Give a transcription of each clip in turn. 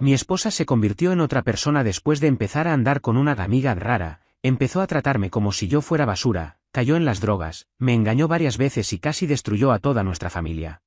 Mi esposa se convirtió en otra persona después de empezar a andar con una amiga rara, empezó a tratarme como si yo fuera basura, cayó en las drogas, me engañó varias veces y casi destruyó a toda nuestra familia.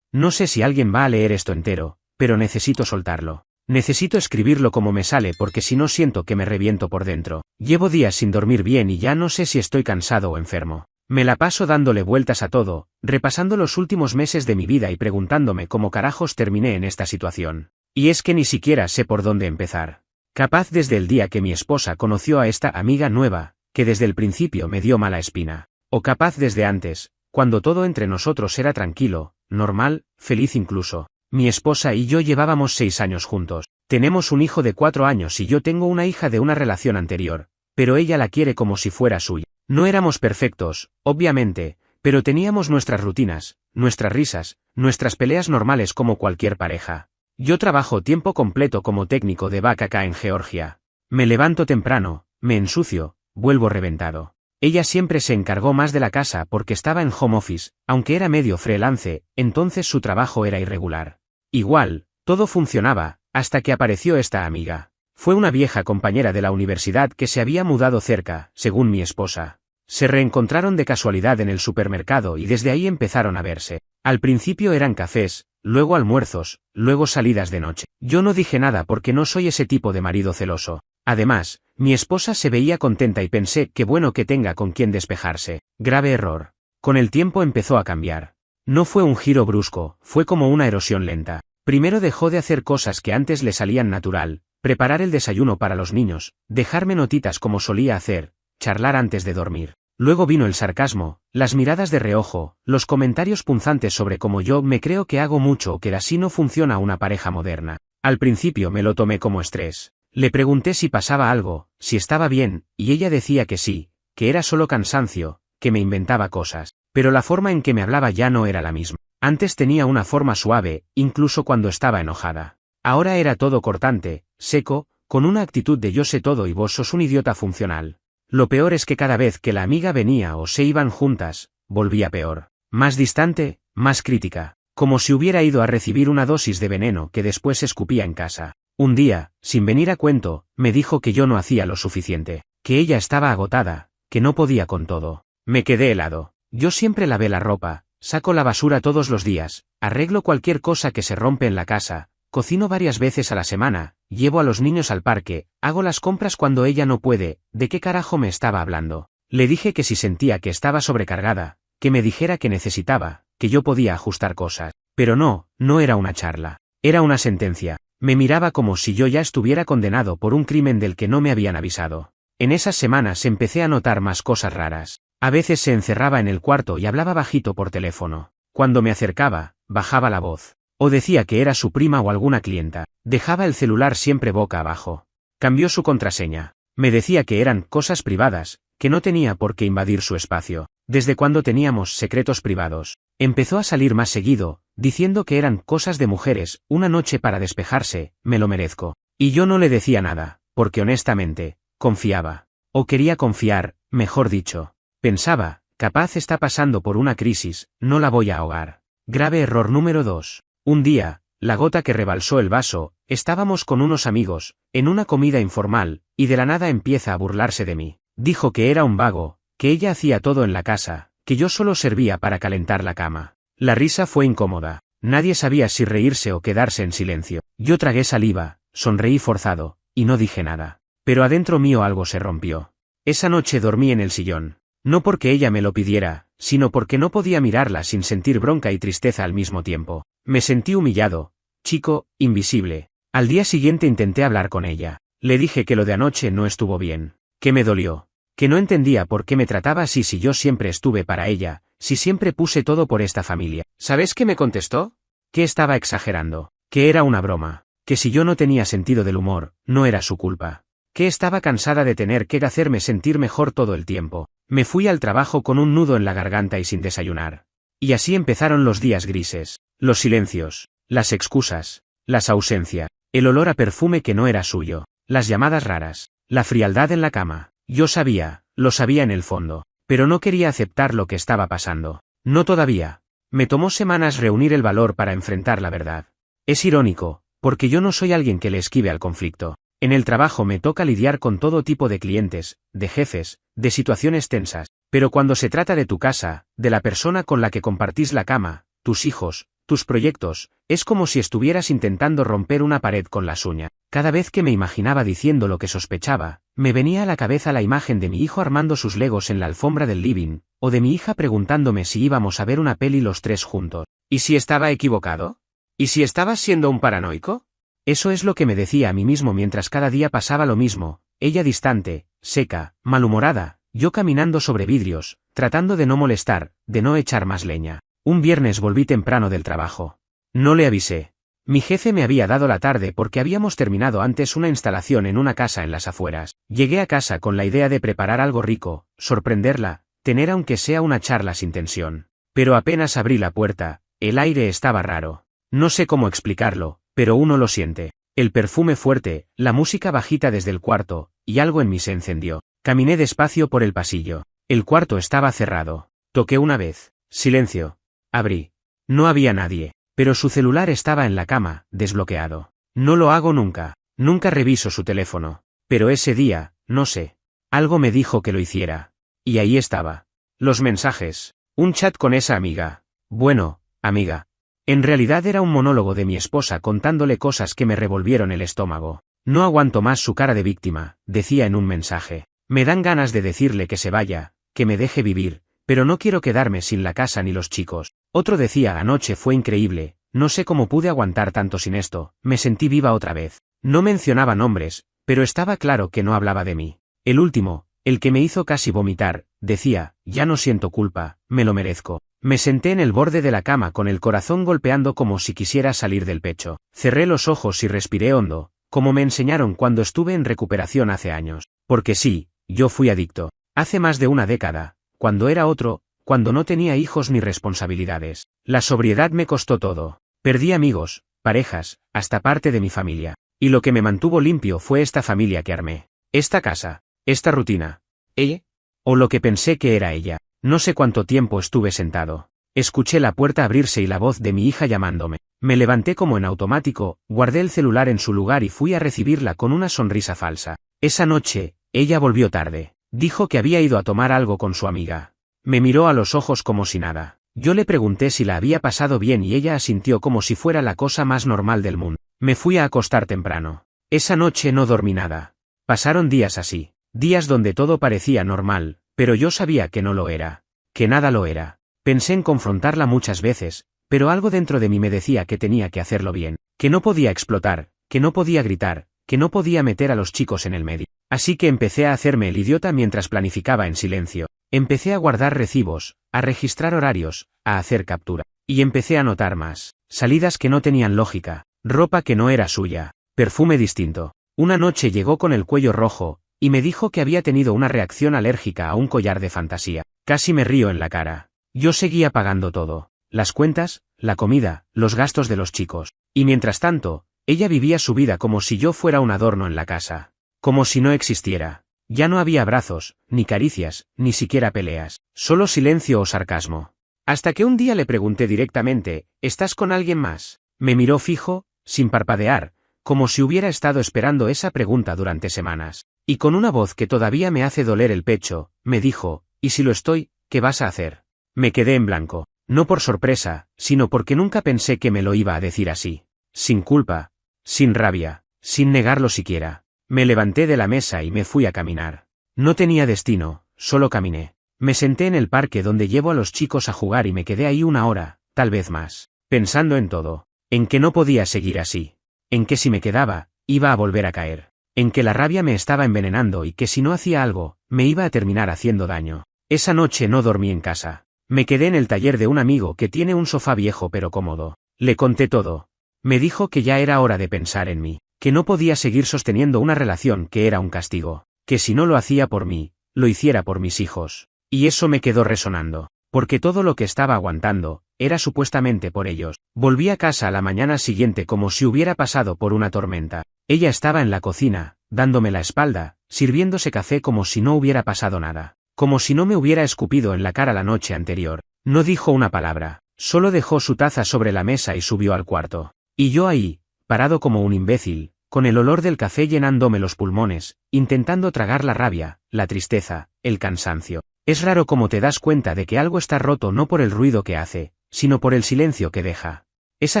No sé si alguien va a leer esto entero, pero necesito soltarlo. Necesito escribirlo como me sale porque si no siento que me reviento por dentro. Llevo días sin dormir bien y ya no sé si estoy cansado o enfermo. Me la paso dándole vueltas a todo, repasando los últimos meses de mi vida y preguntándome cómo carajos terminé en esta situación. Y es que ni siquiera sé por dónde empezar. Capaz desde el día que mi esposa conoció a esta amiga nueva, que desde el principio me dio mala espina. O capaz desde antes, cuando todo entre nosotros era tranquilo, normal, feliz incluso. Mi esposa y yo llevábamos 6 años juntos. Tenemos un hijo de 4 años y yo tengo una hija de una relación anterior, pero ella la quiere como si fuera suya. No éramos perfectos, obviamente, pero teníamos nuestras rutinas, nuestras risas, nuestras peleas normales como cualquier pareja. Yo trabajo tiempo completo como técnico de vaca acá en Georgia. Me levanto temprano, me ensucio, vuelvo reventado. Ella siempre se encargó más de la casa porque estaba en home office, aunque era medio freelance, entonces su trabajo era irregular. Igual, todo funcionaba, hasta que apareció esta amiga. Fue una vieja compañera de la universidad que se había mudado cerca, según mi esposa. Se reencontraron de casualidad en el supermercado y desde ahí empezaron a verse. Al principio eran cafés, luego almuerzos, luego salidas de noche. Yo no dije nada porque no soy ese tipo de marido celoso. Además, mi esposa se veía contenta y pensé qué bueno que tenga con quien despejarse. Grave error. Con el tiempo empezó a cambiar. No fue un giro brusco, fue como una erosión lenta. Primero dejó de hacer cosas que antes le salían natural, preparar el desayuno para los niños, dejarme notitas como solía hacer, charlar antes de dormir. Luego vino el sarcasmo, las miradas de reojo, los comentarios punzantes sobre cómo yo me creo que hago mucho o que así no funciona una pareja moderna. Al principio me lo tomé como estrés. Le pregunté si pasaba algo, si estaba bien, y ella decía que sí, que era solo cansancio, que me inventaba cosas. Pero la forma en que me hablaba ya no era la misma. Antes tenía una forma suave, incluso cuando estaba enojada. Ahora era todo cortante, seco, con una actitud de yo sé todo y vos sos un idiota funcional. Lo peor es que cada vez que la amiga venía o se iban juntas, volvía peor. Más distante, más crítica. Como si hubiera ido a recibir una dosis de veneno que después escupía en casa. Un día, sin venir a cuento, me dijo que yo no hacía lo suficiente, que ella estaba agotada, que no podía con todo. Me quedé helado. Yo siempre lavé la ropa, saco la basura todos los días, arreglo cualquier cosa que se rompe en la casa, cocino varias veces a la semana, llevo a los niños al parque, hago las compras cuando ella no puede. ¿De qué carajo me estaba hablando? Le dije que si sentía que estaba sobrecargada, que me dijera que necesitaba, que yo podía ajustar cosas. Pero no era una charla. Era una sentencia. Me miraba como si yo ya estuviera condenado por un crimen del que no me habían avisado. En esas semanas empecé a notar más cosas raras. A veces se encerraba en el cuarto y hablaba bajito por teléfono. Cuando me acercaba, bajaba la voz. O decía que era su prima o alguna clienta. Dejaba el celular siempre boca abajo. Cambió su contraseña. Me decía que eran cosas privadas, que no tenía por qué invadir su espacio. Desde cuando teníamos secretos privados. Empezó a salir más seguido, diciendo que eran cosas de mujeres, una noche para despejarse, me lo merezco. Y yo no le decía nada, porque honestamente, confiaba. O quería confiar, mejor dicho. Pensaba, capaz está pasando por una crisis, no la voy a ahogar. Grave error número 2. Un día, la gota que rebalsó el vaso, estábamos con unos amigos, en una comida informal, y de la nada empieza a burlarse de mí. Dijo que era un vago, que ella hacía todo en la casa, que yo solo servía para calentar la cama. La risa fue incómoda. Nadie sabía si reírse o quedarse en silencio. Yo tragué saliva, sonreí forzado, y no dije nada. Pero adentro mío algo se rompió. Esa noche dormí en el sillón. No porque ella me lo pidiera, sino porque no podía mirarla sin sentir bronca y tristeza al mismo tiempo. Me sentí humillado, chico, invisible. Al día siguiente intenté hablar con ella. Le dije que lo de anoche no estuvo bien, que me dolió, que no entendía por qué me trataba así si yo siempre estuve para ella, si siempre puse todo por esta familia. ¿Sabes qué me contestó? Que estaba exagerando, que era una broma, que si yo no tenía sentido del humor, no era su culpa. Que estaba cansada de tener que hacerme sentir mejor todo el tiempo. Me fui al trabajo con un nudo en la garganta y sin desayunar. Y así empezaron los días grises, los silencios, las excusas, las ausencias, el olor a perfume que no era suyo, las llamadas raras, la frialdad en la cama. Yo sabía, lo sabía en el fondo, pero no quería aceptar lo que estaba pasando. No todavía. Me tomó semanas reunir el valor para enfrentar la verdad. Es irónico, Porque yo no soy alguien que le esquive al conflicto. En el trabajo me toca lidiar con todo tipo de clientes, de jefes, de situaciones tensas, pero cuando se trata de tu casa, de la persona con la que compartís la cama, tus hijos, tus proyectos, es como si estuvieras intentando romper una pared con las uñas. Cada vez que me imaginaba diciendo lo que sospechaba, me venía a la cabeza la imagen de mi hijo armando sus legos en la alfombra del living, o de mi hija preguntándome si íbamos a ver una peli los tres juntos. ¿Y si estaba equivocado? ¿Y si estabas siendo un paranoico? Eso es lo que me decía a mí mismo mientras cada día pasaba lo mismo, ella distante, seca, malhumorada, yo caminando sobre vidrios, tratando de no molestar, de no echar más leña. Un viernes volví temprano del trabajo. No le avisé. Mi jefe me había dado la tarde porque habíamos terminado antes una instalación en una casa en las afueras. Llegué a casa con la idea de preparar algo rico, sorprenderla, tener aunque sea una charla sin tensión. Pero apenas abrí la puerta, el aire estaba raro. No sé cómo explicarlo, pero uno lo siente. El perfume fuerte, la música bajita desde el cuarto, y algo en mí se encendió. Caminé despacio por el pasillo. El cuarto estaba cerrado. Toqué una vez. Silencio. Abrí. No había nadie, pero su celular estaba en la cama, desbloqueado. No lo hago nunca. Nunca reviso su teléfono. Pero ese día, no sé. Algo me dijo que lo hiciera. Y ahí estaba. Los mensajes. Un chat con esa amiga. Bueno, amiga. En realidad era un monólogo de mi esposa contándole cosas que me revolvieron el estómago. No aguanto más su cara de víctima, decía en un mensaje. Me dan ganas de decirle que se vaya, que me deje vivir, pero no quiero quedarme sin la casa ni los chicos. Otro decía anoche fue increíble, no sé cómo pude aguantar tanto sin esto, me sentí viva otra vez. No mencionaba nombres, pero estaba claro que no hablaba de mí. El último, el que me hizo casi vomitar, decía, ya no siento culpa, me lo merezco. Me senté en el borde de la cama con el corazón golpeando como si quisiera salir del pecho. Cerré los ojos y respiré hondo, como me enseñaron cuando estuve en recuperación hace años. Porque sí, yo fui adicto. Hace más de una década, cuando era otro, cuando no tenía hijos ni responsabilidades. La sobriedad me costó todo. Perdí amigos, parejas, hasta parte de mi familia. Y lo que me mantuvo limpio fue esta familia que armé. Esta casa, esta rutina. ¿Ella? O lo que pensé que era ella. No sé cuánto tiempo estuve sentado. Escuché la puerta abrirse y la voz de mi hija llamándome. Me levanté como en automático, guardé el celular en su lugar y fui a recibirla con una sonrisa falsa. Esa noche, ella volvió tarde. Dijo que había ido a tomar algo con su amiga. Me miró a los ojos como si nada. Yo le pregunté si la había pasado bien y ella asintió como si fuera la cosa más normal del mundo. Me fui a acostar temprano. Esa noche no dormí nada. Pasaron días así. Días donde todo parecía normal, pero yo sabía que no lo era. Que nada lo era. Pensé en confrontarla muchas veces, pero algo dentro de mí me decía que tenía que hacerlo bien. Que no podía explotar, que no podía gritar, que no podía meter a los chicos en el medio. Así que empecé a hacerme el idiota mientras planificaba en silencio. Empecé a guardar recibos, a registrar horarios, a hacer captura. Y empecé a notar más. Salidas que no tenían lógica, ropa que no era suya, perfume distinto. Una noche llegó con el cuello rojo, y me dijo que había tenido una reacción alérgica a un collar de fantasía. Casi me río en la cara. Yo seguía pagando todo. Las cuentas, la comida, los gastos de los chicos. Y mientras tanto, ella vivía su vida como si yo fuera un adorno en la casa. Como si no existiera. Ya no había abrazos, ni caricias, ni siquiera peleas. Solo silencio o sarcasmo. Hasta que un día le pregunté directamente, ¿estás con alguien más? Me miró fijo, sin parpadear, como si hubiera estado esperando esa pregunta durante semanas. Y con una voz que todavía me hace doler el pecho, me dijo, ¿y si lo estoy, qué vas a hacer? Me quedé en blanco. No por sorpresa, sino porque nunca pensé que me lo iba a decir así. Sin culpa, sin rabia, sin negarlo siquiera. Me levanté de la mesa y me fui a caminar. No tenía destino, solo caminé. Me senté en el parque donde llevo a los chicos a jugar y me quedé ahí una hora, tal vez más, pensando en todo. En que no podía seguir así. En que si me quedaba, iba a volver a caer. En que la rabia me estaba envenenando y que si no hacía algo, me iba a terminar haciendo daño. Esa noche no dormí en casa. Me quedé en el taller de un amigo que tiene un sofá viejo pero cómodo. Le conté todo. Me dijo que ya era hora de pensar en mí, que no podía seguir sosteniendo una relación que era un castigo, que si no lo hacía por mí, lo hiciera por mis hijos. Y eso me quedó resonando, porque todo lo que estaba aguantando, era supuestamente por ellos. Volví a casa a la mañana siguiente como si hubiera pasado por una tormenta. Ella estaba en la cocina, dándome la espalda, sirviéndose café como si no hubiera pasado nada, como si no me hubiera escupido en la cara la noche anterior. No dijo una palabra, solo dejó su taza sobre la mesa y subió al cuarto. Y yo ahí, parado como un imbécil, con el olor del café llenándome los pulmones, intentando tragar la rabia, la tristeza, el cansancio. Es raro cómo te das cuenta de que algo está roto no por el ruido que hace, sino por el silencio que deja. Esa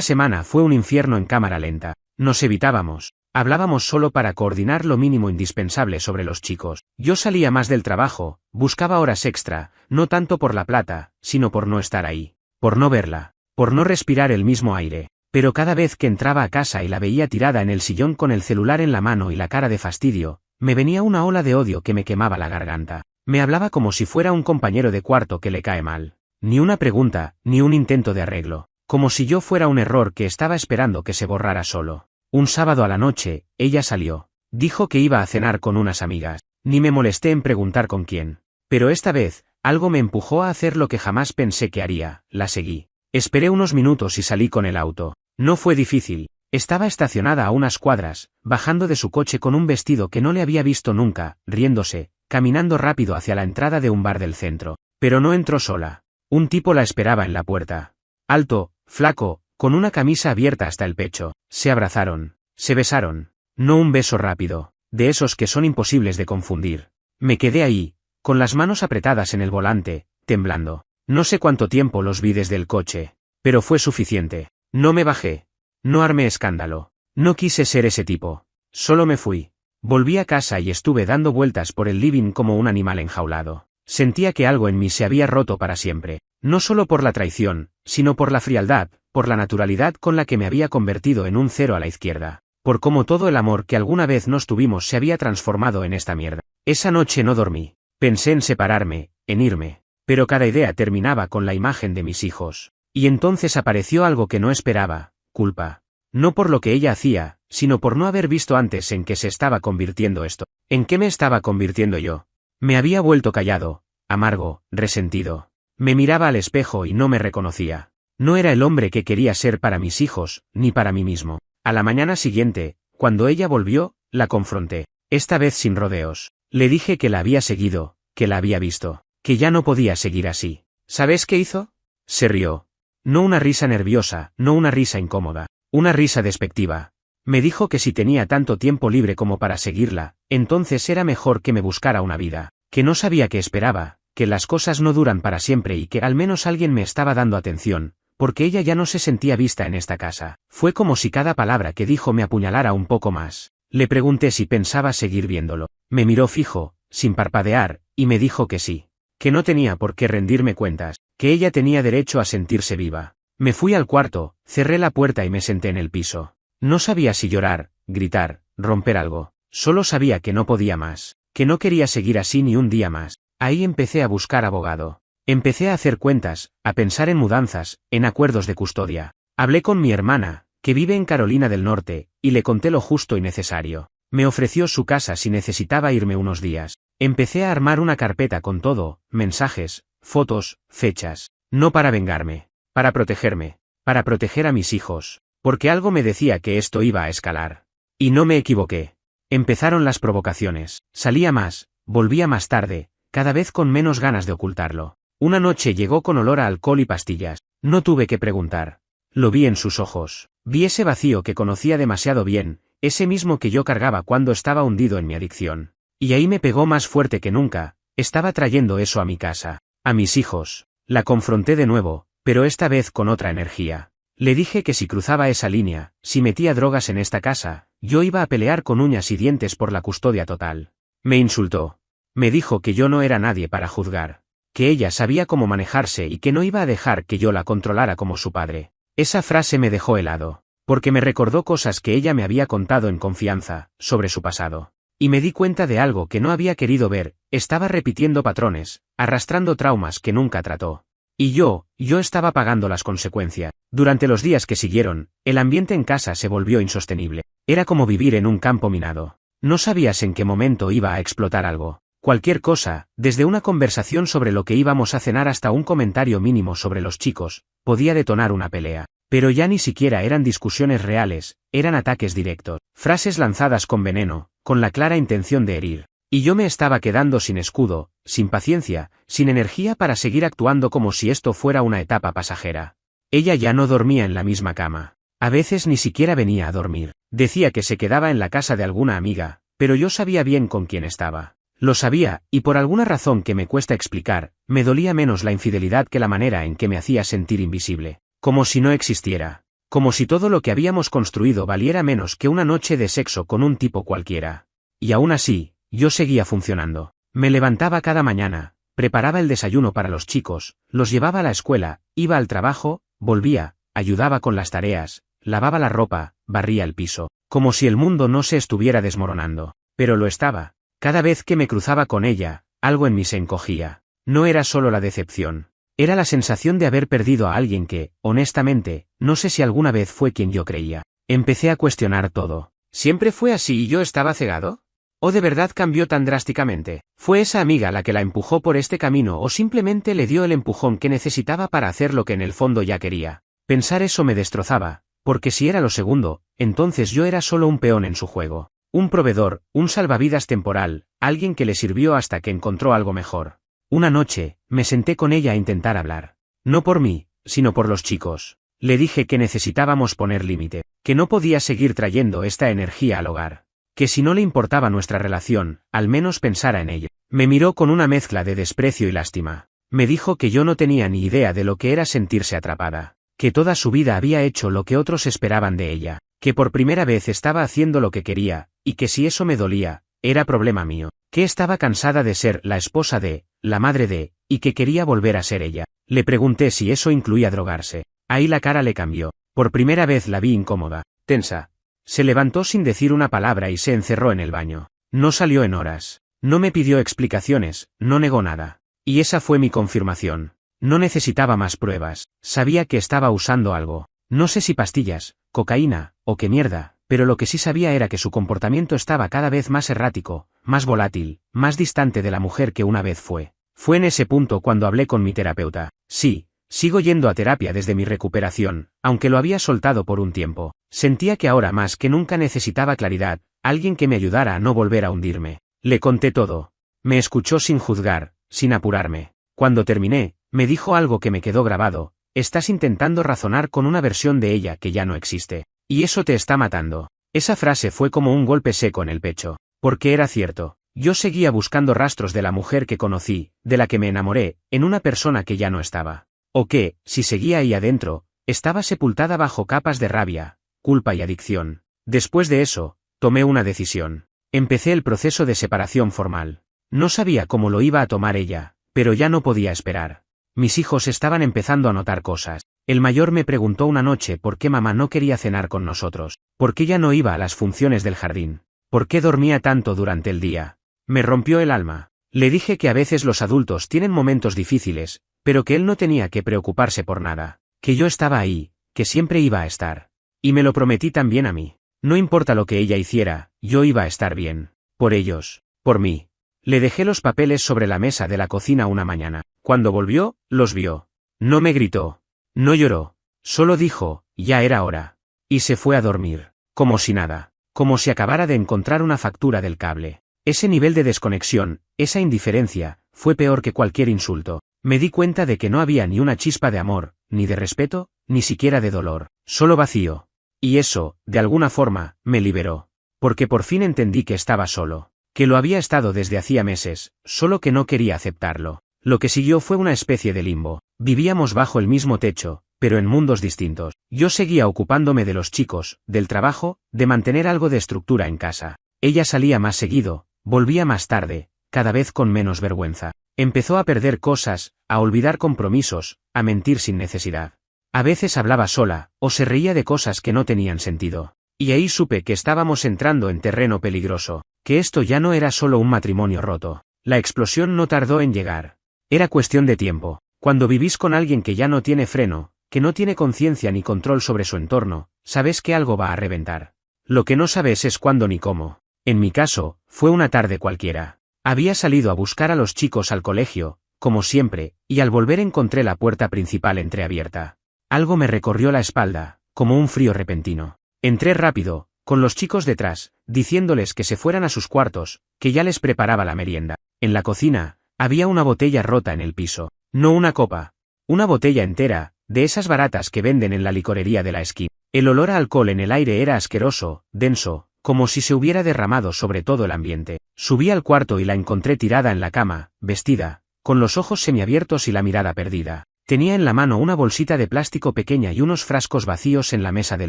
semana fue un infierno en cámara lenta. Nos evitábamos. Hablábamos solo para coordinar lo mínimo indispensable sobre los chicos. Yo salía más del trabajo, buscaba horas extra, no tanto por la plata, sino por no estar ahí, por no verla, por no respirar el mismo aire. Pero cada vez que entraba a casa y la veía tirada en el sillón con el celular en la mano y la cara de fastidio, me venía una ola de odio que me quemaba la garganta. Me hablaba como si fuera un compañero de cuarto que le cae mal. Ni una pregunta, ni un intento de arreglo. Como si yo fuera un error que estaba esperando que se borrara solo. Un sábado a la noche, ella salió. Dijo que iba a cenar con unas amigas. Ni me molesté en preguntar con quién. Pero esta vez, algo me empujó a hacer lo que jamás pensé que haría. La seguí. Esperé unos minutos y salí con el auto. No fue difícil. Estaba estacionada a unas cuadras, bajando de su coche con un vestido que no le había visto nunca, riéndose, caminando rápido hacia la entrada de un bar del centro. Pero no entró sola. Un tipo la esperaba en la puerta. Alto, flaco, con una camisa abierta hasta el pecho. Se abrazaron. Se besaron. No un beso rápido, de esos que son imposibles de confundir. Me quedé ahí, con las manos apretadas en el volante, temblando. No sé cuánto tiempo los vi desde el coche, pero fue suficiente. No me bajé. No armé escándalo. No quise ser ese tipo. Solo me fui. Volví a casa y estuve dando vueltas por el living como un animal enjaulado. Sentía que algo en mí se había roto para siempre. No solo por la traición, sino por la frialdad, por la naturalidad con la que me había convertido en un cero a la izquierda. Por cómo todo el amor que alguna vez nos tuvimos se había transformado en esta mierda. Esa noche no dormí. Pensé en separarme, en irme. Pero cada idea terminaba con la imagen de mis hijos. Y entonces apareció algo que no esperaba, culpa. No por lo que ella hacía, sino por no haber visto antes en qué se estaba convirtiendo esto. ¿En qué me estaba convirtiendo yo? Me había vuelto callado, amargo, resentido. Me miraba al espejo y no me reconocía. No era el hombre que quería ser para mis hijos, ni para mí mismo. A la mañana siguiente, cuando ella volvió, la confronté. Esta vez sin rodeos. Le dije que la había seguido, que la había visto, que ya no podía seguir así. ¿Sabes qué hizo? Se rió. No una risa nerviosa, no una risa incómoda, una risa despectiva. Me dijo que si tenía tanto tiempo libre como para seguirla, entonces era mejor que me buscara una vida, que no sabía qué esperaba, que las cosas no duran para siempre y que al menos alguien me estaba dando atención, porque ella ya no se sentía vista en esta casa. Fue como si cada palabra que dijo me apuñalara un poco más. Le pregunté si pensaba seguir viéndolo. Me miró fijo, sin parpadear, y me dijo que sí. Que no tenía por qué rendirme cuentas, que ella tenía derecho a sentirse viva. Me fui al cuarto, cerré la puerta y me senté en el piso. No sabía si llorar, gritar, romper algo. Solo sabía que no podía más, que no quería seguir así ni un día más. Ahí empecé a buscar abogado. Empecé a hacer cuentas, a pensar en mudanzas, en acuerdos de custodia. Hablé con mi hermana, que vive en Carolina del Norte, y le conté lo justo y necesario. Me ofreció su casa si necesitaba irme unos días. Empecé a armar una carpeta con todo, mensajes, fotos, fechas. No para vengarme, para protegerme, para proteger a mis hijos, porque algo me decía que esto iba a escalar. Y no me equivoqué. Empezaron las provocaciones. Salía más, volvía más tarde, cada vez con menos ganas de ocultarlo. Una noche llegó con olor a alcohol y pastillas. No tuve que preguntar. Lo vi en sus ojos. Vi ese vacío que conocía demasiado bien, ese mismo que yo cargaba cuando estaba hundido en mi adicción. Y ahí me pegó más fuerte que nunca. Estaba trayendo eso a mi casa, a mis hijos. La confronté de nuevo, pero esta vez con otra energía. Le dije que si cruzaba esa línea, si metía drogas en esta casa, yo iba a pelear con uñas y dientes por la custodia total. Me insultó. Me dijo que yo no era nadie para juzgar, que ella sabía cómo manejarse y que no iba a dejar que yo la controlara como su padre. Esa frase me dejó helado, porque me recordó cosas que ella me había contado en confianza, sobre su pasado. Y me di cuenta de algo que no había querido ver, estaba repitiendo patrones, arrastrando traumas que nunca trató. Y yo estaba pagando las consecuencias. Durante los días que siguieron, el ambiente en casa se volvió insostenible. Era como vivir en un campo minado. No sabías en qué momento iba a explotar algo. Cualquier cosa, desde una conversación sobre lo que íbamos a cenar hasta un comentario mínimo sobre los chicos, podía detonar una pelea. Pero ya ni siquiera eran discusiones reales, eran ataques directos, frases lanzadas con veneno, con la clara intención de herir. Y yo me estaba quedando sin escudo, sin paciencia, sin energía para seguir actuando como si esto fuera una etapa pasajera. Ella ya no dormía en la misma cama. A veces ni siquiera venía a dormir. Decía que se quedaba en la casa de alguna amiga, pero yo sabía bien con quién estaba. Lo sabía, y por alguna razón que me cuesta explicar, me dolía menos la infidelidad que la manera en que me hacía sentir invisible. Como si no existiera. Como si todo lo que habíamos construido valiera menos que una noche de sexo con un tipo cualquiera. Y aún así, yo seguía funcionando. Me levantaba cada mañana, preparaba el desayuno para los chicos, los llevaba a la escuela, iba al trabajo, volvía, ayudaba con las tareas, lavaba la ropa, barría el piso, como si el mundo no se estuviera desmoronando. Pero lo estaba. Cada vez que me cruzaba con ella, algo en mí se encogía. No era solo la decepción. Era la sensación de haber perdido a alguien que, honestamente, no sé si alguna vez fue quien yo creía. Empecé a cuestionar todo. ¿Siempre fue así y yo estaba cegado? ¿O de verdad cambió tan drásticamente? ¿Fue esa amiga la que la empujó por este camino o simplemente le dio el empujón que necesitaba para hacer lo que en el fondo ya quería? Pensar eso me destrozaba, porque si era lo segundo, entonces yo era solo un peón en su juego. Un proveedor, un salvavidas temporal, alguien que le sirvió hasta que encontró algo mejor. Una noche, me senté con ella a intentar hablar. No por mí, sino por los chicos. Le dije que necesitábamos poner límite, que no podía seguir trayendo esta energía al hogar. Que si no le importaba nuestra relación, al menos pensara en ella. Me miró con una mezcla de desprecio y lástima. Me dijo que yo no tenía ni idea de lo que era sentirse atrapada. Que toda su vida había hecho lo que otros esperaban de ella. Que por primera vez estaba haciendo lo que quería, y que si eso me dolía, era problema mío. Que estaba cansada de ser la esposa de, la madre de, y que quería volver a ser ella. Le pregunté si eso incluía drogarse. Ahí la cara le cambió. Por primera vez la vi incómoda, tensa. Se levantó sin decir una palabra y se encerró en el baño. No salió en horas. No me pidió explicaciones, no negó nada. Y esa fue mi confirmación. No necesitaba más pruebas. Sabía que estaba usando algo. No sé si pastillas, cocaína, o qué mierda, pero lo que sí sabía era que su comportamiento estaba cada vez más errático, más volátil, más distante de la mujer que una vez fue. Fue en ese punto cuando hablé con mi terapeuta. Sí, sigo yendo a terapia desde mi recuperación, aunque lo había soltado por un tiempo. Sentía que ahora más que nunca necesitaba claridad, alguien que me ayudara a no volver a hundirme. Le conté todo. Me escuchó sin juzgar, sin apurarme. Cuando terminé, me dijo algo que me quedó grabado. Estás intentando razonar con una versión de ella que ya no existe. Y eso te está matando. Esa frase fue como un golpe seco en el pecho. Porque era cierto. Yo seguía buscando rastros de la mujer que conocí, de la que me enamoré, en una persona que ya no estaba. O que, si seguía ahí adentro, estaba sepultada bajo capas de rabia, culpa y adicción. Después de eso, tomé una decisión. Empecé el proceso de separación formal. No sabía cómo lo iba a tomar ella, pero ya no podía esperar. Mis hijos estaban empezando a notar cosas. El mayor me preguntó una noche por qué mamá no quería cenar con nosotros, por qué ya no iba a las funciones del jardín, por qué dormía tanto durante el día. Me rompió el alma. Le dije que a veces los adultos tienen momentos difíciles, pero que él no tenía que preocuparse por nada, que yo estaba ahí, que siempre iba a estar. Y me lo prometí también a mí. No importa lo que ella hiciera, yo iba a estar bien. Por ellos, por mí. Le dejé los papeles sobre la mesa de la cocina una mañana. Cuando volvió, los vio. No me gritó. No lloró. Solo dijo, ya era hora. Y se fue a dormir. Como si nada. Como si acabara de encontrar una factura del cable. Ese nivel de desconexión, esa indiferencia, fue peor que cualquier insulto. Me di cuenta de que no había ni una chispa de amor, ni de respeto, ni siquiera de dolor. Solo vacío. Y eso, de alguna forma, me liberó. Porque por fin entendí que estaba solo. Que lo había estado desde hacía meses, solo que no quería aceptarlo. Lo que siguió fue una especie de limbo. Vivíamos bajo el mismo techo, pero en mundos distintos. Yo seguía ocupándome de los chicos, del trabajo, de mantener algo de estructura en casa. Ella salía más seguido, volvía más tarde, cada vez con menos vergüenza. Empezó a perder cosas, a olvidar compromisos, a mentir sin necesidad. A veces hablaba sola, o se reía de cosas que no tenían sentido. Y ahí supe que estábamos entrando en terreno peligroso, que esto ya no era solo un matrimonio roto. La explosión no tardó en llegar. Era cuestión de tiempo. Cuando vivís con alguien que ya no tiene freno, que no tiene conciencia ni control sobre su entorno, sabes que algo va a reventar. Lo que no sabes es cuándo ni cómo. En mi caso, fue una tarde cualquiera. Había salido a buscar a los chicos al colegio, como siempre, y al volver encontré la puerta principal entreabierta. Algo me recorrió la espalda, como un frío repentino. Entré rápido, con los chicos detrás, diciéndoles que se fueran a sus cuartos, que ya les preparaba la merienda. En la cocina, había una botella rota en el piso. No una copa. Una botella entera, de esas baratas que venden en la licorería de la esquina. El olor a alcohol en el aire era asqueroso, denso, como si se hubiera derramado sobre todo el ambiente. Subí al cuarto y la encontré tirada en la cama, vestida, con los ojos semiabiertos y la mirada perdida. Tenía en la mano una bolsita de plástico pequeña y unos frascos vacíos en la mesa de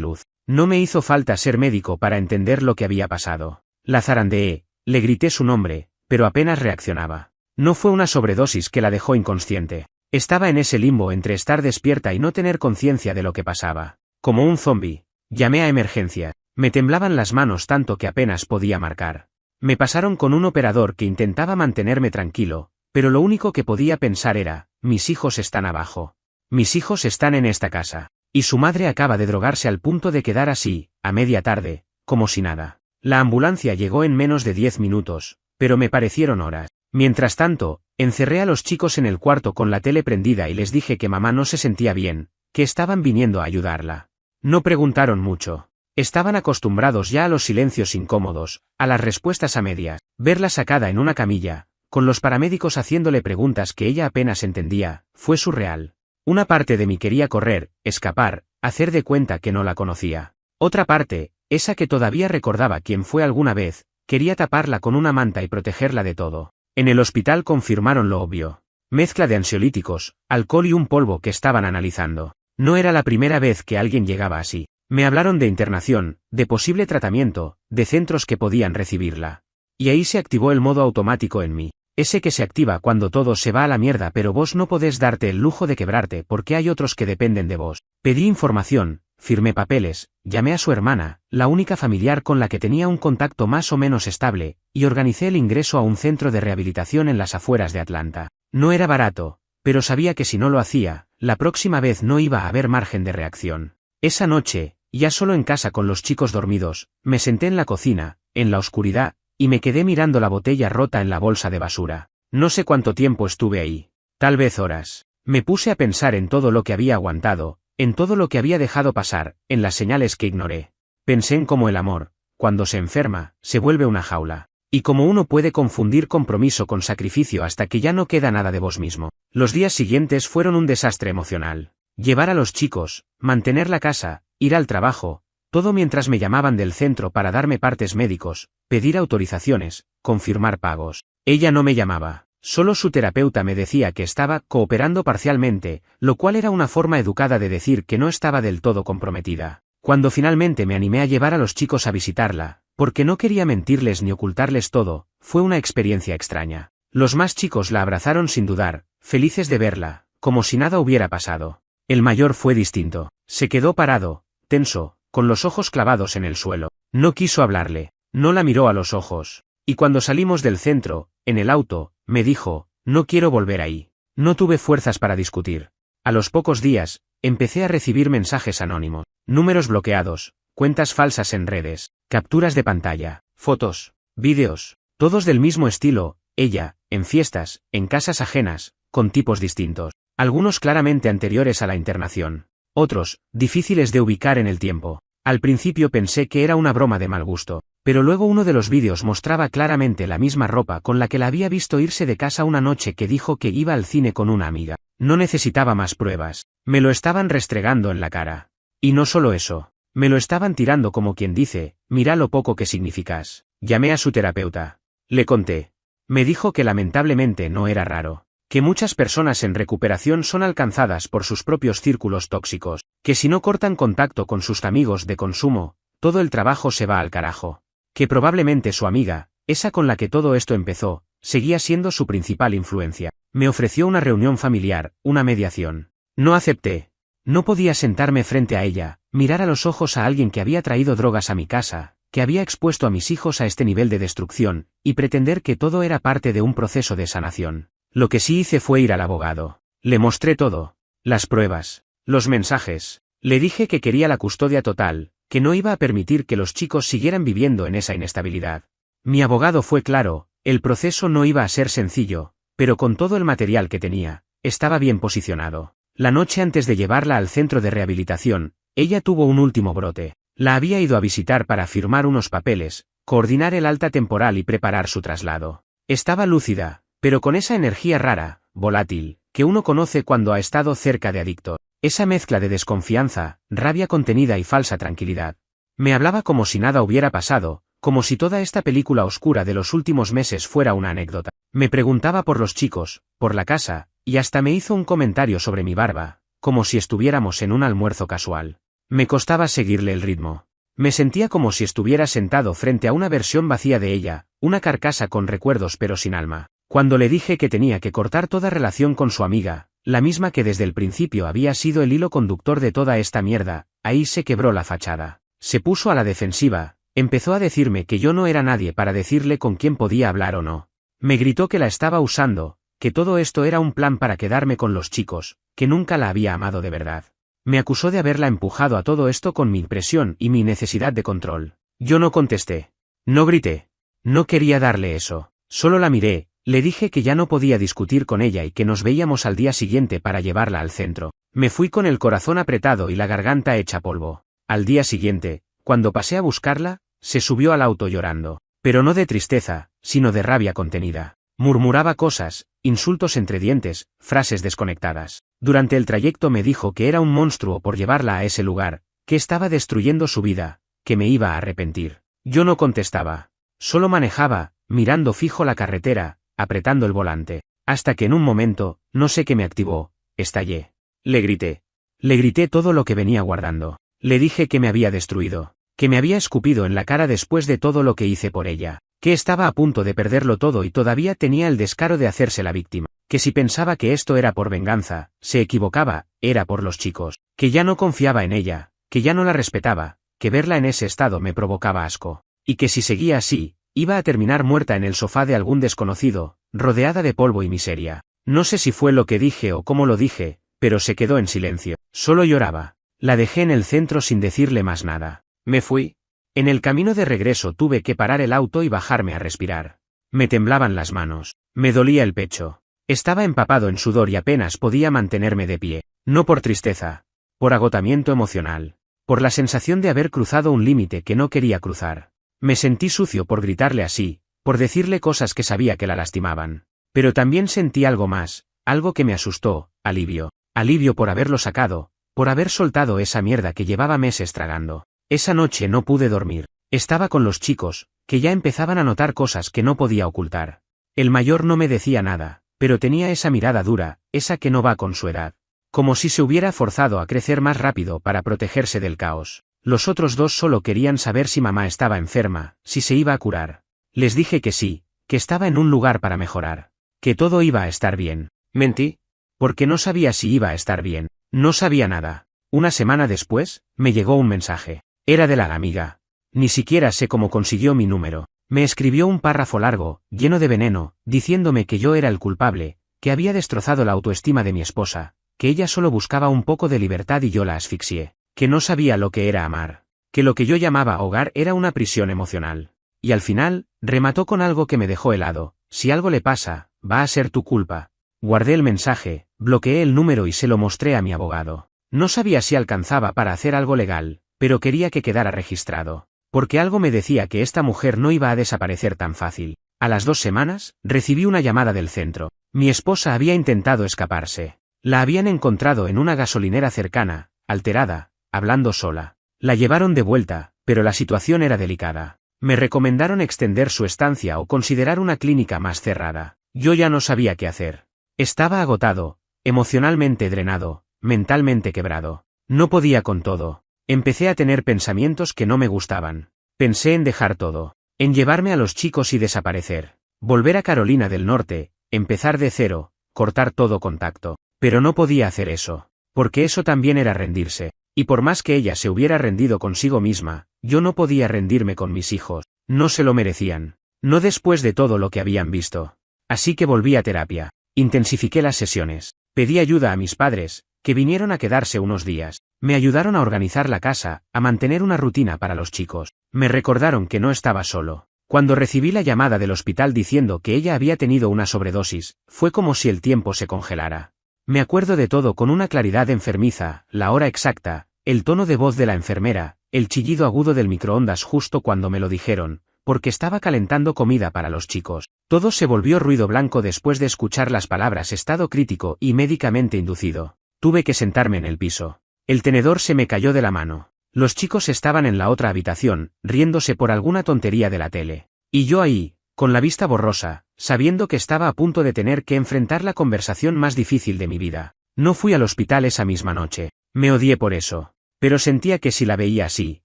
luz. No me hizo falta ser médico para entender lo que había pasado. La zarandeé, le grité su nombre, pero apenas reaccionaba. No fue una sobredosis que la dejó inconsciente. Estaba en ese limbo entre estar despierta y no tener conciencia de lo que pasaba. Como un zombi. Llamé a emergencia. Me temblaban las manos tanto que apenas podía marcar. Me pasaron con un operador que intentaba mantenerme tranquilo, pero lo único que podía pensar era, mis hijos están abajo. Mis hijos están en esta casa. Y su madre acaba de drogarse al punto de quedar así, a media tarde, como si nada. La ambulancia llegó en menos de 10 minutos, pero me parecieron horas. Mientras tanto, encerré a los chicos en el cuarto con la tele prendida y les dije que mamá no se sentía bien, que estaban viniendo a ayudarla. No preguntaron mucho. Estaban acostumbrados ya a los silencios incómodos, a las respuestas a medias. Verla sacada en una camilla, con los paramédicos haciéndole preguntas que ella apenas entendía, fue surreal. Una parte de mí quería correr, escapar, hacer de cuenta que no la conocía. Otra parte, esa que todavía recordaba quién fue alguna vez, quería taparla con una manta y protegerla de todo. En el hospital confirmaron lo obvio. Mezcla de ansiolíticos, alcohol y un polvo que estaban analizando. No era la primera vez que alguien llegaba así. Me hablaron de internación, de posible tratamiento, de centros que podían recibirla. Y ahí se activó el modo automático en mí. Ese que se activa cuando todo se va a la mierda pero vos no podés darte el lujo de quebrarte porque hay otros que dependen de vos. Pedí información, firmé papeles, llamé a su hermana, la única familiar con la que tenía un contacto más o menos estable, y organicé el ingreso a un centro de rehabilitación en las afueras de Atlanta. No era barato, pero sabía que si no lo hacía, la próxima vez no iba a haber margen de reacción. Esa noche, ya solo en casa con los chicos dormidos, me senté en la cocina, en la oscuridad, y me quedé mirando la botella rota en la bolsa de basura. No sé cuánto tiempo estuve ahí. Tal vez horas. Me puse a pensar en todo lo que había aguantado, en todo lo que había dejado pasar, en las señales que ignoré. Pensé en cómo el amor, cuando se enferma, se vuelve una jaula. Y cómo uno puede confundir compromiso con sacrificio hasta que ya no queda nada de vos mismo. Los días siguientes fueron un desastre emocional. Llevar a los chicos, mantener la casa, ir al trabajo, todo mientras me llamaban del centro para darme partes médicos, pedir autorizaciones, confirmar pagos. Ella no me llamaba, solo su terapeuta me decía que estaba cooperando parcialmente, lo cual era una forma educada de decir que no estaba del todo comprometida. Cuando finalmente me animé a llevar a los chicos a visitarla, porque no quería mentirles ni ocultarles todo, fue una experiencia extraña. Los más chicos la abrazaron sin dudar, felices de verla, como si nada hubiera pasado. El mayor fue distinto. Se quedó parado, tenso, con los ojos clavados en el suelo. No quiso hablarle, no la miró a los ojos. Y cuando salimos del centro, en el auto, me dijo, no quiero volver ahí. No tuve fuerzas para discutir. A los pocos días, empecé a recibir mensajes anónimos, números bloqueados, cuentas falsas en redes, capturas de pantalla, fotos, vídeos, todos del mismo estilo, ella, en fiestas, en casas ajenas, con tipos distintos. Algunos claramente anteriores a la internación. Otros, difíciles de ubicar en el tiempo. Al principio pensé que era una broma de mal gusto, pero luego uno de los vídeos mostraba claramente la misma ropa con la que la había visto irse de casa una noche que dijo que iba al cine con una amiga. No necesitaba más pruebas. Me lo estaban restregando en la cara. Y no solo eso. Me lo estaban tirando como quien dice, mira lo poco que significas. Llamé a su terapeuta. Le conté. Me dijo que lamentablemente no era raro. Que muchas personas en recuperación son alcanzadas por sus propios círculos tóxicos, que si no cortan contacto con sus amigos de consumo, todo el trabajo se va al carajo. Que probablemente su amiga, esa con la que todo esto empezó, seguía siendo su principal influencia. Me ofreció una reunión familiar, una mediación. No acepté. No podía sentarme frente a ella, mirar a los ojos a alguien que había traído drogas a mi casa, que había expuesto a mis hijos a este nivel de destrucción, y pretender que todo era parte de un proceso de sanación. Lo que sí hice fue ir al abogado. Le mostré todo. Las pruebas. Los mensajes. Le dije que quería la custodia total, que no iba a permitir que los chicos siguieran viviendo en esa inestabilidad. Mi abogado fue claro, el proceso no iba a ser sencillo, pero con todo el material que tenía, estaba bien posicionado. La noche antes de llevarla al centro de rehabilitación, ella tuvo un último brote. La había ido a visitar para firmar unos papeles, coordinar el alta temporal y preparar su traslado. Estaba lúcida, pero con esa energía rara, volátil, que uno conoce cuando ha estado cerca de adicto. Esa mezcla de desconfianza, rabia contenida y falsa tranquilidad. Me hablaba como si nada hubiera pasado, como si toda esta película oscura de los últimos meses fuera una anécdota. Me preguntaba por los chicos, por la casa, y hasta me hizo un comentario sobre mi barba, como si estuviéramos en un almuerzo casual. Me costaba seguirle el ritmo. Me sentía como si estuviera sentado frente a una versión vacía de ella, una carcasa con recuerdos pero sin alma. Cuando le dije que tenía que cortar toda relación con su amiga, la misma que desde el principio había sido el hilo conductor de toda esta mierda, ahí se quebró la fachada. Se puso a la defensiva, empezó a decirme que yo no era nadie para decirle con quién podía hablar o no. Me gritó que la estaba usando, que todo esto era un plan para quedarme con los chicos, que nunca la había amado de verdad. Me acusó de haberla empujado a todo esto con mi impresión y mi necesidad de control. Yo no contesté. No grité. No quería darle eso. Solo la miré. Le dije que ya no podía discutir con ella y que nos veíamos al día siguiente para llevarla al centro. Me fui con el corazón apretado y la garganta hecha polvo. Al día siguiente, cuando pasé a buscarla, se subió al auto llorando. Pero no de tristeza, sino de rabia contenida. Murmuraba cosas, insultos entre dientes, frases desconectadas. Durante el trayecto me dijo que era un monstruo por llevarla a ese lugar, que estaba destruyendo su vida, que me iba a arrepentir. Yo no contestaba. Solo manejaba, mirando fijo la carretera, apretando el volante, hasta que en un momento, no sé qué me activó, estallé. Le grité. Le grité todo lo que venía guardando. Le dije que me había destruido, que me había escupido en la cara después de todo lo que hice por ella, que estaba a punto de perderlo todo y todavía tenía el descaro de hacerse la víctima, que si pensaba que esto era por venganza, se equivocaba, era por los chicos, que ya no confiaba en ella, que ya no la respetaba, que verla en ese estado me provocaba asco, y que si seguía así, iba a terminar muerta en el sofá de algún desconocido, rodeada de polvo y miseria. No sé si fue lo que dije o cómo lo dije, pero se quedó en silencio. Solo lloraba. La dejé en el centro sin decirle más nada. Me fui. En el camino de regreso tuve que parar el auto y bajarme a respirar. Me temblaban las manos. Me dolía el pecho. Estaba empapado en sudor y apenas podía mantenerme de pie. No por tristeza. Por agotamiento emocional. Por la sensación de haber cruzado un límite que no quería cruzar. Me sentí sucio por gritarle así, por decirle cosas que sabía que la lastimaban. Pero también sentí algo más, algo que me asustó, alivio. Alivio por haberlo sacado, por haber soltado esa mierda que llevaba meses tragando. Esa noche no pude dormir. Estaba con los chicos, que ya empezaban a notar cosas que no podía ocultar. El mayor no me decía nada, pero tenía esa mirada dura, esa que no va con su edad. Como si se hubiera forzado a crecer más rápido para protegerse del caos. Los otros dos solo querían saber si mamá estaba enferma, si se iba a curar. Les dije que sí, que estaba en un lugar para mejorar, que todo iba a estar bien. Mentí, porque no sabía si iba a estar bien, no sabía nada. Una semana después, me llegó un mensaje. Era de la amiga. Ni siquiera sé cómo consiguió mi número. Me escribió un párrafo largo, lleno de veneno, diciéndome que yo era el culpable, que había destrozado la autoestima de mi esposa, que ella solo buscaba un poco de libertad y yo la asfixié. Que no sabía lo que era amar, que lo que yo llamaba hogar era una prisión emocional. Y al final, remató con algo que me dejó helado: si algo le pasa, va a ser tu culpa. Guardé el mensaje, bloqueé el número y se lo mostré a mi abogado. No sabía si alcanzaba para hacer algo legal, pero quería que quedara registrado. Porque algo me decía que esta mujer no iba a desaparecer tan fácil. A las 2 semanas, recibí una llamada del centro. Mi esposa había intentado escaparse. La habían encontrado en una gasolinera cercana, alterada, hablando sola. La llevaron de vuelta, pero la situación era delicada. Me recomendaron extender su estancia o considerar una clínica más cerrada. Yo ya no sabía qué hacer. Estaba agotado, emocionalmente drenado, mentalmente quebrado. No podía con todo. Empecé a tener pensamientos que no me gustaban. Pensé en dejar todo, en llevarme a los chicos y desaparecer. Volver a Carolina del Norte, empezar de cero, cortar todo contacto. Pero no podía hacer eso, porque eso también era rendirse. Y por más que ella se hubiera rendido consigo misma, yo no podía rendirme con mis hijos. No se lo merecían. No después de todo lo que habían visto. Así que volví a terapia. Intensifiqué las sesiones. Pedí ayuda a mis padres, que vinieron a quedarse unos días. Me ayudaron a organizar la casa, a mantener una rutina para los chicos. Me recordaron que no estaba solo. Cuando recibí la llamada del hospital diciendo que ella había tenido una sobredosis, fue como si el tiempo se congelara. Me acuerdo de todo con una claridad enfermiza, la hora exacta, el tono de voz de la enfermera, el chillido agudo del microondas justo cuando me lo dijeron, porque estaba calentando comida para los chicos. Todo se volvió ruido blanco después de escuchar las palabras estado crítico y médicamente inducido. Tuve que sentarme en el piso. El tenedor se me cayó de la mano. Los chicos estaban en la otra habitación, riéndose por alguna tontería de la tele. Y yo ahí, con la vista borrosa, sabiendo que estaba a punto de tener que enfrentar la conversación más difícil de mi vida. No fui al hospital esa misma noche. Me odié por eso. Pero sentía que si la veía así,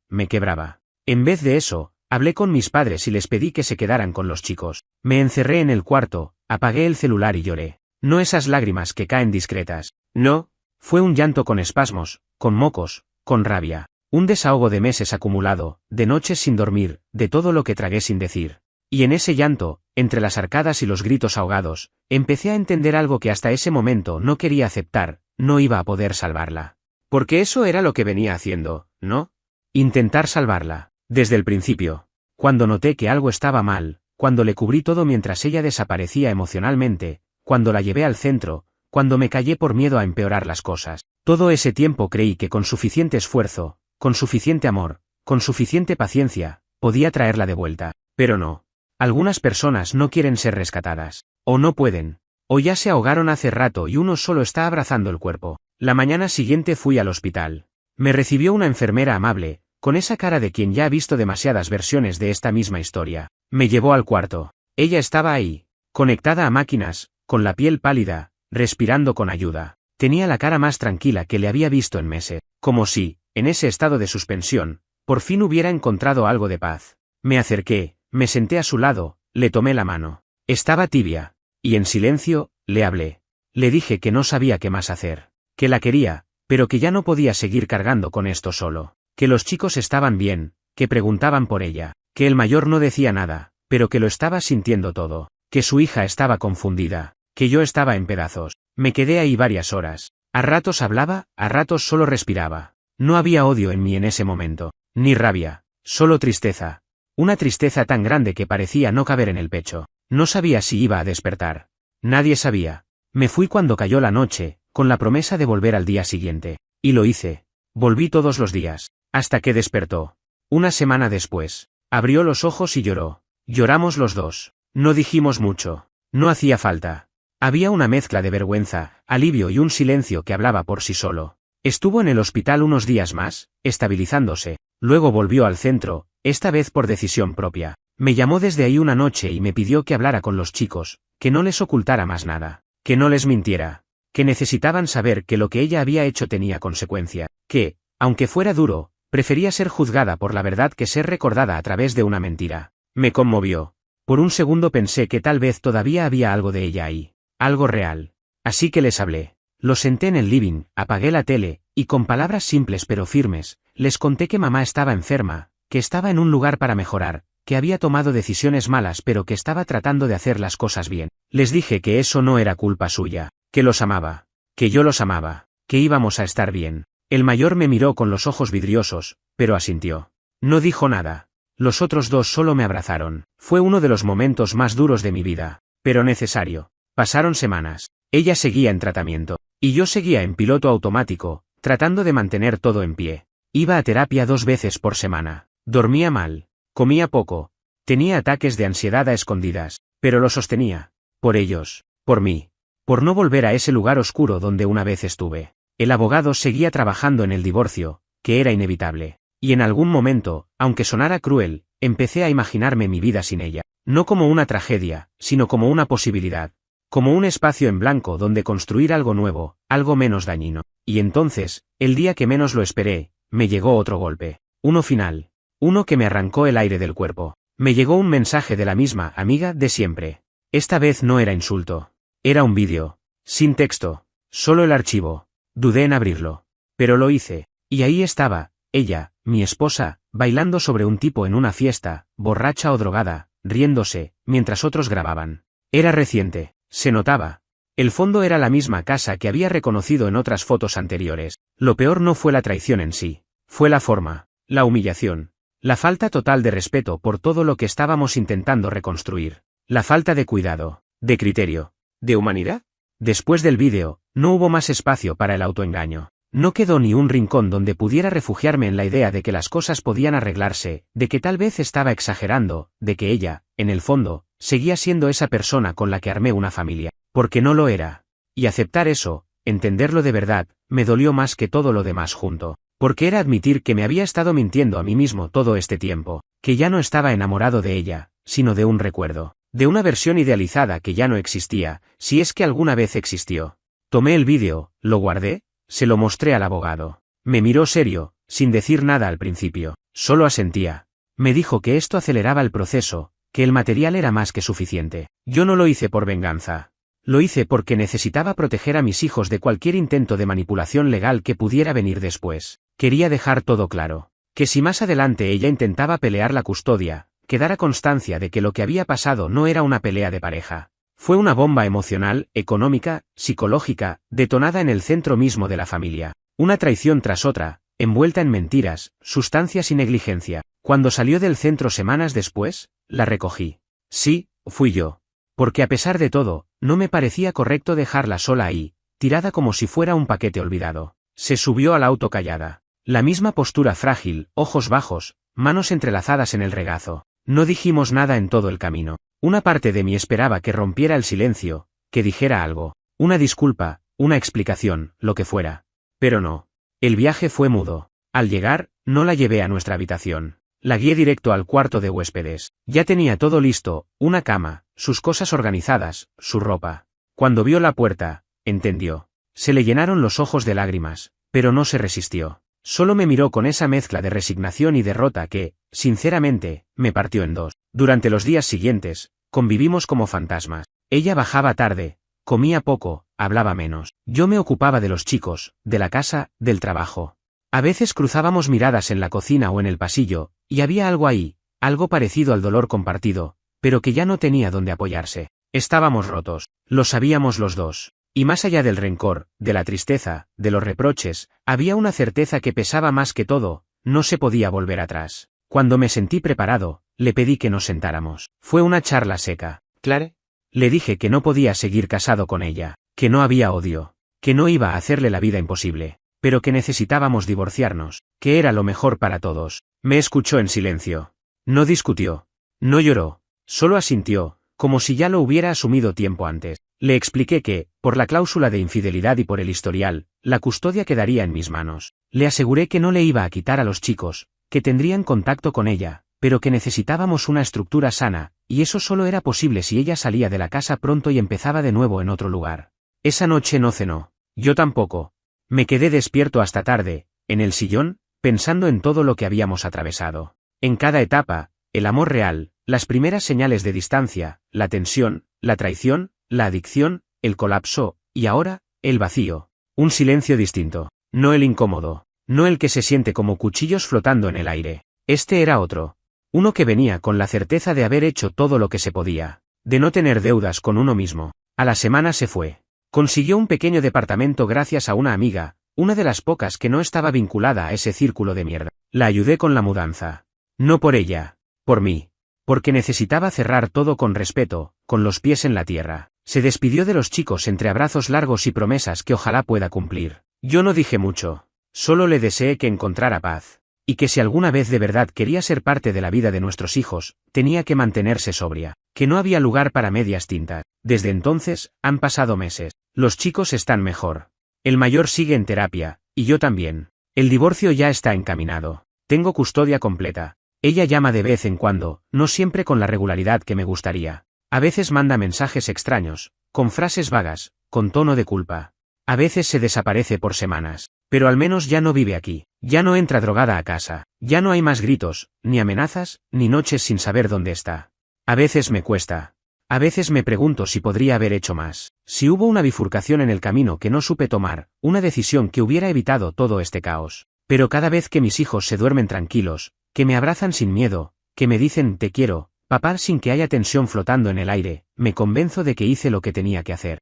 me quebraba. En vez de eso, hablé con mis padres y les pedí que se quedaran con los chicos. Me encerré en el cuarto, apagué el celular y lloré. No esas lágrimas que caen discretas. No. Fue un llanto con espasmos, con mocos, con rabia. Un desahogo de meses acumulado, de noches sin dormir, de todo lo que tragué sin decir. Y en ese llanto, entre las arcadas y los gritos ahogados, empecé a entender algo que hasta ese momento no quería aceptar: no iba a poder salvarla. Porque eso era lo que venía haciendo, ¿no? Intentar salvarla. Desde el principio. Cuando noté que algo estaba mal, cuando le cubrí todo mientras ella desaparecía emocionalmente, cuando la llevé al centro, cuando me callé por miedo a empeorar las cosas. Todo ese tiempo creí que con suficiente esfuerzo, con suficiente amor, con suficiente paciencia, podía traerla de vuelta. Pero no. Algunas personas no quieren ser rescatadas. O no pueden. O ya se ahogaron hace rato y uno solo está abrazando el cuerpo. La mañana siguiente fui al hospital. Me recibió una enfermera amable, con esa cara de quien ya ha visto demasiadas versiones de esta misma historia. Me llevó al cuarto. Ella estaba ahí, conectada a máquinas, con la piel pálida, respirando con ayuda. Tenía la cara más tranquila que le había visto en meses. Como si, en ese estado de suspensión, por fin hubiera encontrado algo de paz. Me acerqué, me senté a su lado, le tomé la mano. Estaba tibia. Y en silencio, le hablé. Le dije que no sabía qué más hacer. Que la quería, pero que ya no podía seguir cargando con esto solo. Que los chicos estaban bien, que preguntaban por ella. Que el mayor no decía nada, pero que lo estaba sintiendo todo. Que su hija estaba confundida. Que yo estaba en pedazos. Me quedé ahí varias horas. A ratos hablaba, a ratos solo respiraba. No había odio en mí en ese momento. Ni rabia. Solo tristeza. Una tristeza tan grande que parecía no caber en el pecho. No sabía si iba a despertar. Nadie sabía. Me fui cuando cayó la noche, con la promesa de volver al día siguiente. Y lo hice. Volví todos los días. Hasta que despertó. Una semana después. Abrió los ojos y lloró. Lloramos los dos. No dijimos mucho. No hacía falta. Había una mezcla de vergüenza, alivio y un silencio que hablaba por sí solo. Estuvo en el hospital unos días más, estabilizándose. Luego volvió al centro, esta vez por decisión propia. Me llamó desde ahí una noche y me pidió que hablara con los chicos, que no les ocultara más nada, que no les mintiera, que necesitaban saber que lo que ella había hecho tenía consecuencia, que, aunque fuera duro, prefería ser juzgada por la verdad que ser recordada a través de una mentira. Me conmovió. Por un segundo pensé que tal vez todavía había algo de ella ahí, algo real. Así que les hablé. Los senté en el living, apagué la tele, y con palabras simples pero firmes, les conté que mamá estaba enferma, que estaba en un lugar para mejorar, que había tomado decisiones malas pero que estaba tratando de hacer las cosas bien. Les dije que eso no era culpa suya, que los amaba, que yo los amaba, que íbamos a estar bien. El mayor me miró con los ojos vidriosos, pero asintió. No dijo nada. Los otros dos solo me abrazaron. Fue uno de los momentos más duros de mi vida, pero necesario. Pasaron semanas. Ella seguía en tratamiento. Y yo seguía en piloto automático, tratando de mantener todo en pie. Iba a terapia 2 veces por semana. Dormía mal. Comía poco. Tenía ataques de ansiedad a escondidas. Pero lo sostenía. Por ellos. Por mí. Por no volver a ese lugar oscuro donde una vez estuve. El abogado seguía trabajando en el divorcio, que era inevitable. Y en algún momento, aunque sonara cruel, empecé a imaginarme mi vida sin ella. No como una tragedia, sino como una posibilidad. Como un espacio en blanco donde construir algo nuevo, algo menos dañino. Y entonces, el día que menos lo esperé, me llegó otro golpe. Uno final. Uno que me arrancó el aire del cuerpo. Me llegó un mensaje de la misma amiga de siempre. Esta vez no era insulto. Era un vídeo. Sin texto. Solo el archivo. Dudé en abrirlo. Pero lo hice. Y ahí estaba, ella, mi esposa, bailando sobre un tipo en una fiesta, borracha o drogada, riéndose, mientras otros grababan. Era reciente. Se notaba. El fondo era la misma casa que había reconocido en otras fotos anteriores. Lo peor no fue la traición en sí. Fue la forma. La humillación. La falta total de respeto por todo lo que estábamos intentando reconstruir. La falta de cuidado. De criterio. ¿De humanidad? Después del vídeo, no hubo más espacio para el autoengaño. No quedó ni un rincón donde pudiera refugiarme en la idea de que las cosas podían arreglarse, de que tal vez estaba exagerando, de que ella, en el fondo, seguía siendo esa persona con la que armé una familia. Porque no lo era. Y aceptar eso, entenderlo de verdad, me dolió más que todo lo demás junto. Porque era admitir que me había estado mintiendo a mí mismo todo este tiempo, que ya no estaba enamorado de ella, sino de un recuerdo, de una versión idealizada que ya no existía, si es que alguna vez existió. Tomé el vídeo, lo guardé, se lo mostré al abogado. Me miró serio, sin decir nada al principio, solo asentía. Me dijo que esto aceleraba el proceso, que el material era más que suficiente. Yo no lo hice por venganza. Lo hice porque necesitaba proteger a mis hijos de cualquier intento de manipulación legal que pudiera venir después. Quería dejar todo claro. Que si más adelante ella intentaba pelear la custodia, quedara constancia de que lo que había pasado no era una pelea de pareja. Fue una bomba emocional, económica, psicológica, detonada en el centro mismo de la familia. Una traición tras otra, envuelta en mentiras, sustancias y negligencia. Cuando salió del centro semanas después, la recogí. Sí, fui yo. Porque a pesar de todo, no me parecía correcto dejarla sola ahí, tirada como si fuera un paquete olvidado. Se subió al auto callada. La misma postura frágil, ojos bajos, manos entrelazadas en el regazo. No dijimos nada en todo el camino. Una parte de mí esperaba que rompiera el silencio, que dijera algo, una disculpa, una explicación, lo que fuera. Pero no. El viaje fue mudo. Al llegar, no la llevé a nuestra habitación. La guié directo al cuarto de huéspedes. Ya tenía todo listo, una cama, sus cosas organizadas, su ropa. Cuando vio la puerta, entendió. Se le llenaron los ojos de lágrimas, pero no se resistió. Solo me miró con esa mezcla de resignación y derrota que, sinceramente, me partió en dos. Durante los días siguientes, convivimos como fantasmas. Ella bajaba tarde, comía poco, hablaba menos. Yo me ocupaba de los chicos, de la casa, del trabajo. A veces cruzábamos miradas en la cocina o en el pasillo, y había algo ahí, algo parecido al dolor compartido, pero que ya no tenía donde apoyarse. Estábamos rotos, lo sabíamos los dos. Y más allá del rencor, de la tristeza, de los reproches, había una certeza que pesaba más que todo, no se podía volver atrás. Cuando me sentí preparado, le pedí que nos sentáramos. Fue una charla seca. ¿Clare? Le dije que no podía seguir casado con ella, que no había odio, que no iba a hacerle la vida imposible, pero que necesitábamos divorciarnos, que era lo mejor para todos. Me escuchó en silencio. No discutió. No lloró. Solo asintió, como si ya lo hubiera asumido tiempo antes. Le expliqué que, por la cláusula de infidelidad y por el historial, la custodia quedaría en mis manos. Le aseguré que no le iba a quitar a los chicos, que tendrían contacto con ella, pero que necesitábamos una estructura sana, y eso solo era posible si ella salía de la casa pronto y empezaba de nuevo en otro lugar. Esa noche no cenó. Yo tampoco. Me quedé despierto hasta tarde, en el sillón, pensando en todo lo que habíamos atravesado. En cada etapa, el amor real, las primeras señales de distancia, la tensión, la traición, la adicción, el colapso, y ahora, el vacío. Un silencio distinto. No el incómodo. No el que se siente como cuchillos flotando en el aire. Este era otro. Uno que venía con la certeza de haber hecho todo lo que se podía. De no tener deudas con uno mismo. A la semana se fue. Consiguió un pequeño departamento gracias a una amiga, una de las pocas que no estaba vinculada a ese círculo de mierda. La ayudé con la mudanza. No por ella. Por mí. Porque necesitaba cerrar todo con respeto, con los pies en la tierra. Se despidió de los chicos entre abrazos largos y promesas que ojalá pueda cumplir. Yo no dije mucho. Solo le deseé que encontrara paz. Y que si alguna vez de verdad quería ser parte de la vida de nuestros hijos, tenía que mantenerse sobria. Que no había lugar para medias tintas. Desde entonces, han pasado meses. Los chicos están mejor. El mayor sigue en terapia, y yo también. El divorcio ya está encaminado. Tengo custodia completa. Ella llama de vez en cuando, no siempre con la regularidad que me gustaría. A veces manda mensajes extraños, con frases vagas, con tono de culpa. A veces se desaparece por semanas. Pero al menos ya no vive aquí. Ya no entra drogada a casa. Ya no hay más gritos, ni amenazas, ni noches sin saber dónde está. A veces me cuesta. A veces me pregunto si podría haber hecho más. Si hubo una bifurcación en el camino que no supe tomar, una decisión que hubiera evitado todo este caos. Pero cada vez que mis hijos se duermen tranquilos, que me abrazan sin miedo, que me dicen te quiero, papá sin que haya tensión flotando en el aire, me convenzo de que hice lo que tenía que hacer.